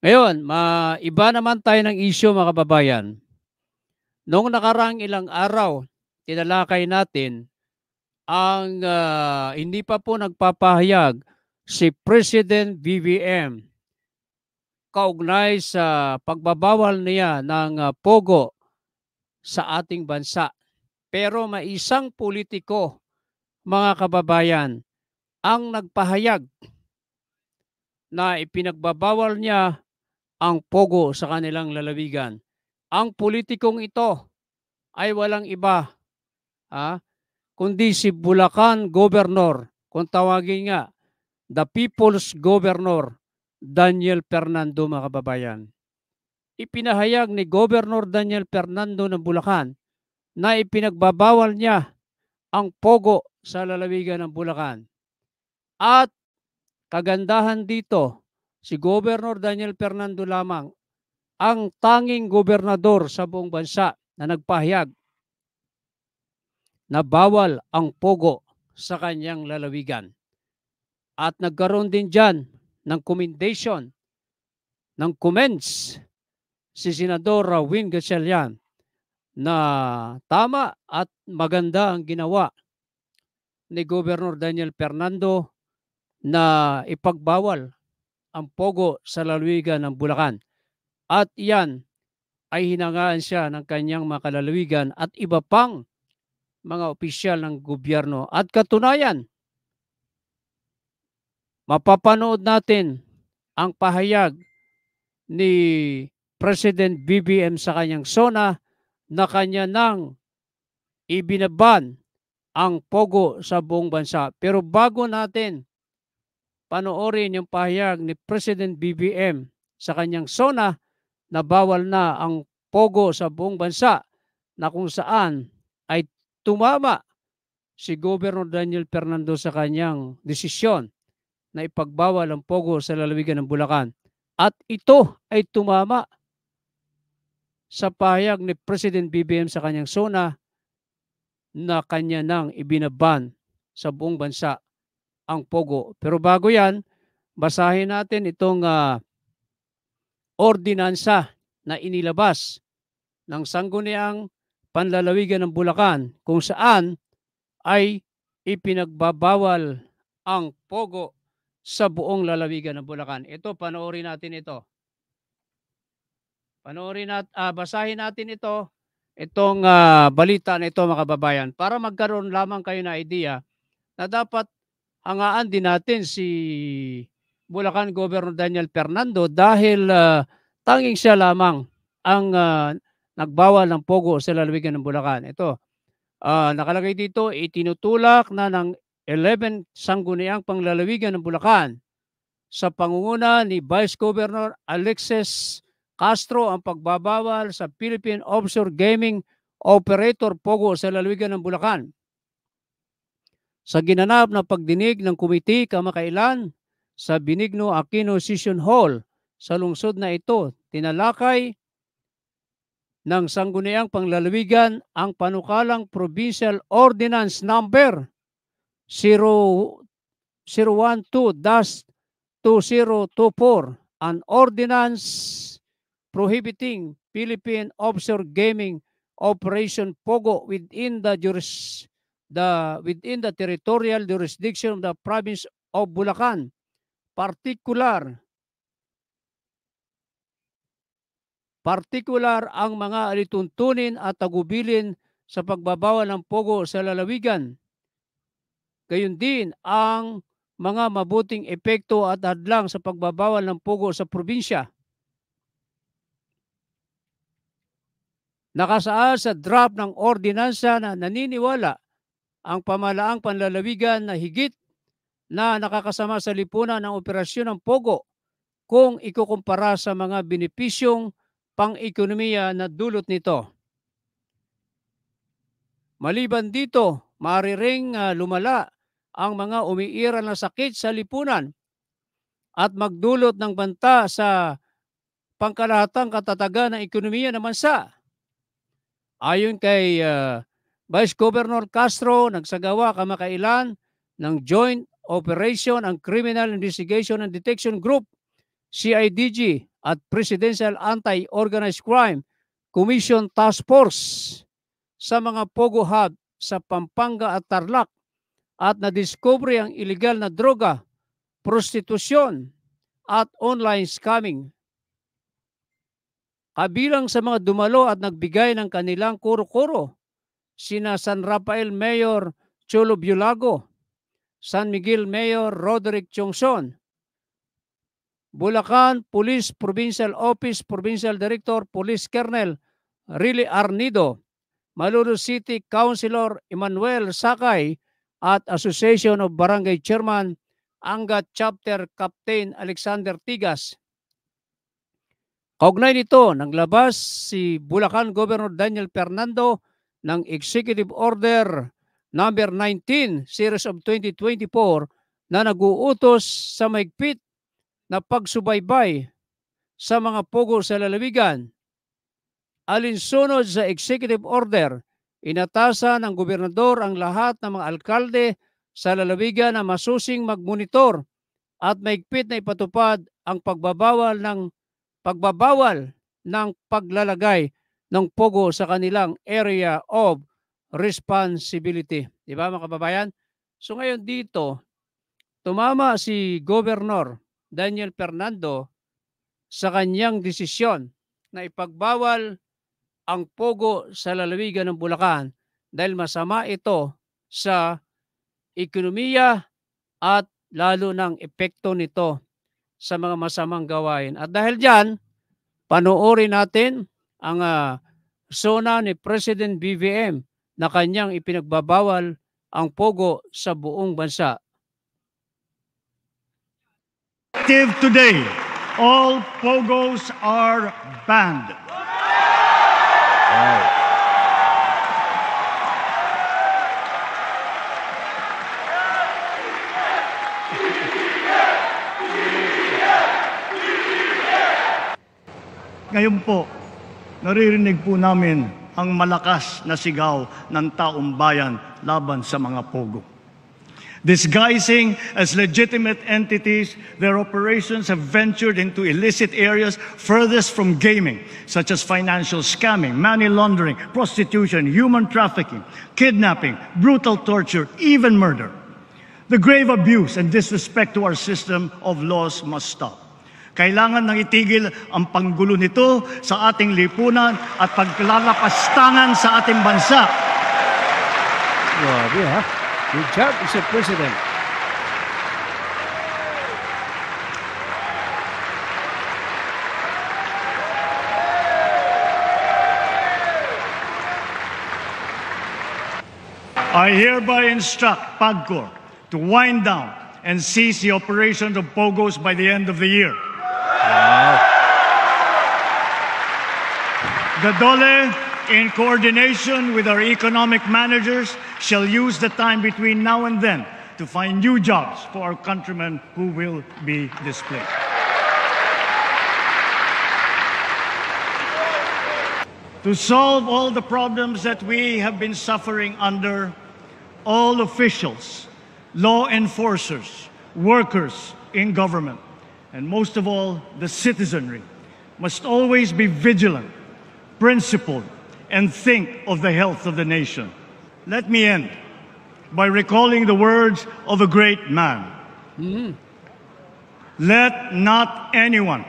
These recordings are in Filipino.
Ngayon, iba naman tayo ng issue mga kababayan. Noong nakaraang ilang araw, tinalakay natin ang hindi pa po nagpapahayag si President BBM kaugnay sa pagbabawal niya ng pogo sa ating bansa. Pero may isang politiko, mga kababayan, ang nagpahayag na ipinagbabawal niya ang pogo sa kanilang lalawigan. Ang politikong ito ay walang iba, ha, kundi si Bulacan Governor, kung tawagin nga, the People's Governor, Daniel Fernando, mga kababayan. Ipinahayag ni Governor Daniel Fernando ng Bulacan na ipinagbabawal niya ang pogo sa lalawigan ng Bulacan. At kagandahan dito, si Governor Daniel Fernando lamang ang tanging gobernador sa buong bansa na nagpahayag na bawal ang pogo sa kanyang lalawigan. At nagkaroon din dyan ng commendation, ng comments si Senador Win Gatchalian na tama at maganda ang ginawa ni Governor Daniel Fernando na ipagbawal ang pogo sa lalawigan ng Bulacan. At yan ay hinangaan siya ng kanyang mga kalalawigan at iba pang mga opisyal ng gobyerno. At katunayan, mapapanood natin ang pahayag ni President BBM sa kanyang SONA na kanya nang ibinaban ang pogo sa buong bansa. Pero bago natin panoorin yung pahayag ni President BBM sa kanyang SONA na bawal na ang pogo sa buong bansa, na kung saan ay tumama si Governor Daniel Fernando sa kanyang desisyon na ipagbawal ang pogo sa lalawigan ng Bulacan. At ito ay tumama sa pahayag ni President BBM sa kanyang SONA na kanya nang ibinaban sa buong bansa ang pogo. Pero bago yan, basahin natin itong ordinansa na inilabas ng Sangguniang Panlalawigan ng Bulacan kung saan ay ipinagbabawal ang pogo sa buong lalawigan ng Bulacan. Ito, panoorin natin ito. Basahin natin ito, itong balita na ito, mga kababayan, para magkaroon lamang kayo na idea na dapat hangaan din natin si Bulacan Governor Daniel Fernando dahil tanging siya lamang ang nagbawal ng pogo sa lalawigan ng Bulacan. Ito, nakalagay dito, itinutulak na ng 11 sangguniang panglalawigan ng Bulacan sa pangunguna ni Vice Governor Alexis Castro ang pagbabawal sa Philippine Offshore Gaming Operator Pogo sa lalawigan ng Bulacan. Sa ginanap na pagdinig ng komite kamakailan sa Benigno Aquino Session Hall sa lungsod na ito, tinalakay ng sangguniang panglalawigan ang panukalang Provincial Ordinance Number 012-2024, an ordinance prohibiting Philippine offshore gaming operation Pogo within the territorial jurisdiction of the province of Bulacan, partikular ang mga alituntunin at tagubilin sa pagbabawal ng pogo sa lalawigan. Gayon din ang mga mabuting epekto at hadlang sa pagbabawal ng pogo sa probinsya. Nakasaad sa draft ng ordinansa na naniniwala ang pamahalaang panlalawigan na higit na nakakasama sa lipunan ng operasyon ng pogo kung ikukumpara sa mga benepisyong pang-ekonomiya na dulot nito. Maliban dito, maaari ring lumala ang mga umiiral na sakit sa lipunan at magdulot ng banta sa pangkalahatang katatagan ng ekonomiya ng bansa. Ayon kay Vice Governor Castro, nagsagawa kamakailan ng Joint Operation and Criminal Investigation and Detection Group, CIDG, at Presidential Anti-Organized Crime Commission Task Force sa mga Pogo Hub sa Pampanga at Tarlac at nadiskubre ang illegal na droga, prostitusyon at online scamming. Kabilang sa mga dumalo at nagbigay ng kanilang kuro-kuro, sina San Rafael Mayor Cholo Biolago, San Miguel Mayor Roderick Chongson, Bulacan Police Provincial Office Provincial Director Police Colonel Riley Arnido, Malolos City Councilor Emmanuel Sakay at Association of Barangay Chairman Angat Chapter Captain Alexander Tigas. Kaugnay nito, naglabas si Bulacan Governor Daniel Fernando ng Executive Order number 19 Series of 2024 na nag-uutos sa mahigpit na pagsubaybay sa mga pogo sa lalawigan. Alinsunod sa Executive Order, inatasan ng gobernador ang lahat ng mga alkalde sa lalawigan na masusing magmonitor at mahigpit na ipatupad ang pagbabawal ng paglalagay ng pogo sa kanilang area of responsibility. Di ba mga kababayan? So ngayon dito, tumama si Governor Daniel Fernando sa kanyang desisyon na ipagbawal ang pogo sa lalawigan ng Bulacan dahil masama ito sa ekonomiya at lalo ng epekto nito sa mga masamang gawain. At dahil dyan, panoorin natin ang sona ni President BBM na kanyang ipinagbabawal ang pogo sa buong bansa. Today, all pogos are banned. Ngayon po, naririnig po namin ang malakas na sigaw ng taong bayan laban sa mga pogo. Disguising as legitimate entities, their operations have ventured into illicit areas furthest from gaming, such as financial scamming, money laundering, prostitution, human trafficking, kidnapping, brutal torture, even murder. The grave abuse and disrespect to our system of laws must stop. Kailangan nang itigil ang panggulo nito sa ating lipunan at paglalapastangan sa ating bansa. Grabe ha? Good job, Mr. President. I hereby instruct PAGCOR to wind down and cease the operations of POGOs by the end of the year. Wow. The DOLE, in coordination with our economic managers, shall use the time between now and then to find new jobs for our countrymen who will be displaced. To solve all the problems that we have been suffering under, all officials, law enforcers, workers in government, and most of all, the citizenry, must always be vigilant, principled, and think of the health of the nation. Let me end by recalling the words of a great man. Let not anyone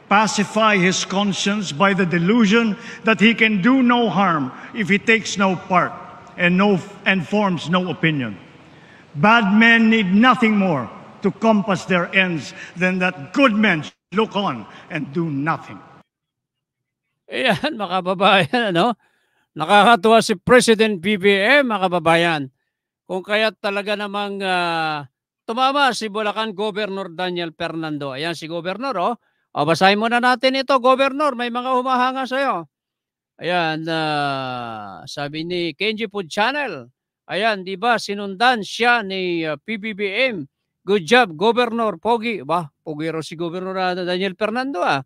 pacify his conscience by the delusion that he can do no harm if he takes no part and forms no opinion. Bad men need nothing more to compass their ends than that good men look on and do nothing. Ayan, mga kababayan, ano? Nakakatuwa si President BBM, mga kababayan. Kung kaya talaga namang tumama si Bulacan Governor Daniel Fernando. Ayan si Governor, oh. O, basahin muna natin ito, Governor. May mga humahanga sa'yo. Ayan, sabi ni Kenji Food Channel. Ayan, di ba, sinundan siya ni PBBM. Good job, Governor Pogi. Ba, Pogi ro si Governor Daniel Fernando, ah.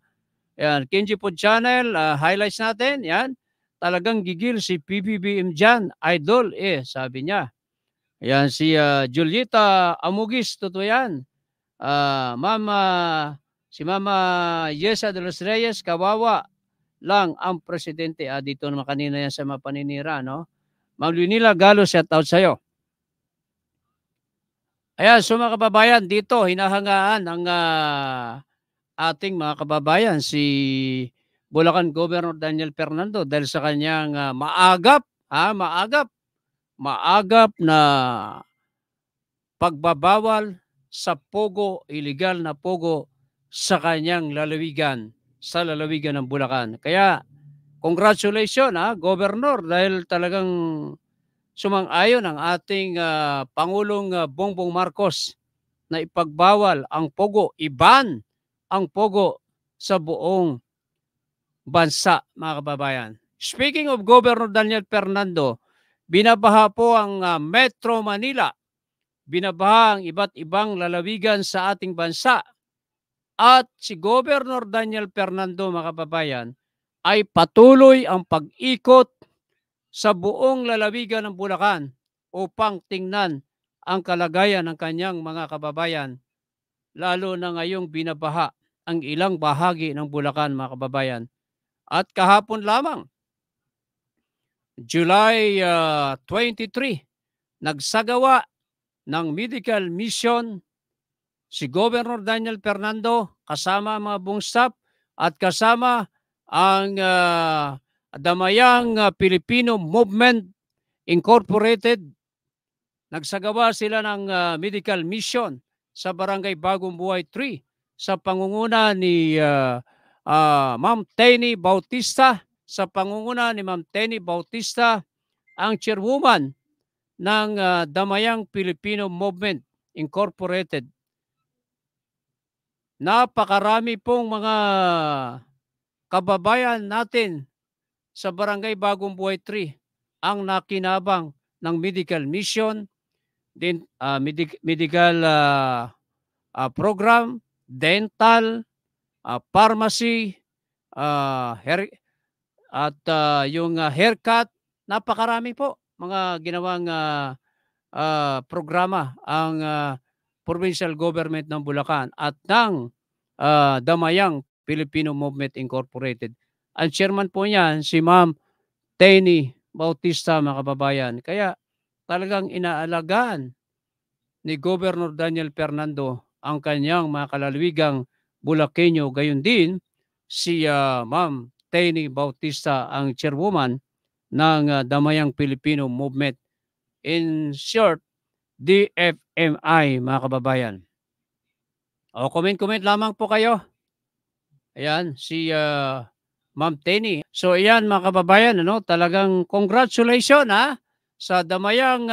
Ayan, Kenji Food Channel, highlights natin. Ayan, talagang gigil si PBBM dyan. Idol, sabi niya. Ayan, si Julieta Amugis, totoo yan. Mama, Si Mama Yesa de los Reyes, kawawa lang ang presidente. Dito naman kanina yan sa mga paninira, no? Ma'am Lunila Galo, shout out sa'yo. Ayan, so mga kababayan, dito hinahangaan ang ating mga kababayan, si Bulacan Governor Daniel Fernando dahil sa kanyang maagap na pagbabawal sa pogo, illegal na pogo sa kanyang lalawigan, sa lalawigan ng Bulacan. Kaya congratulations Governor, dahil talagang sumang-ayon ang ating Pangulong Bongbong Marcos na ipagbawal ang pogo, iban ang pogo sa buong bansa, mga kababayan. Speaking of Governor Daniel Fernando, binabaha po ang Metro Manila, binabaha ang iba't ibang lalawigan sa ating bansa. At si Governor Daniel Fernando, mga kababayan, ay patuloy ang pag-ikot sa buong lalawigan ng Bulacan upang tingnan ang kalagayan ng kanyang mga kababayan, lalo na ngayong binabaha ang ilang bahagi ng Bulacan, mga kababayan. At kahapon lamang, July 23, nagsagawa ng medical mission si Governor Daniel Fernando kasama ang mga buong staff at kasama ang Damayang Filipino Movement Incorporated. Nagsagawa sila ng medical mission sa Barangay Bagong Buhay 3 sa pangunguna ni Ma'am Tenny Bautista. Sa pangunguna ni Ma'am Tenny Bautista, ang chairwoman ng Damayang Filipino Movement Incorporated. Napakarami pong mga kababayan natin sa Barangay Bagong Buhay 3 ang nakinabang ng medical mission, din medical program, dental, pharmacy, at yung haircut. Napakarami po mga ginawang programa ang provincial government ng Bulacan at ng Damayang Filipino Movement Incorporated. Ang chairman po niyan si Ma'am Tenny Bautista, mga kababayan. Kaya talagang inaalagaan ni Governor Daniel Fernando ang kanyang mga kalalawigang Bulakenyo. Gayon din si Ma'am Tenny Bautista, ang chairwoman ng Damayang Filipino Movement. In short, DFMI, mga kababayan. O, comment lamang po kayo. Ayan, si Ma'am Tenny. So, ayan mga kababayan, talagang congratulations sa Damayang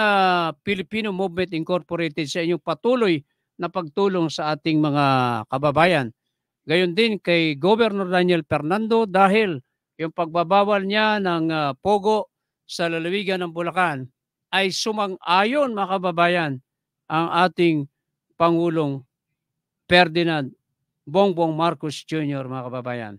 Filipino Movement Incorporated sa inyong patuloy na pagtulong sa ating mga kababayan. Gayon din kay Governor Daniel Fernando dahil yung pagbabawal niya ng pogo sa lalawigan ng Bulacan ay sumang-ayon, mga kababayan, ang ating Pangulong Ferdinand Bongbong Marcos Jr., mga kababayan.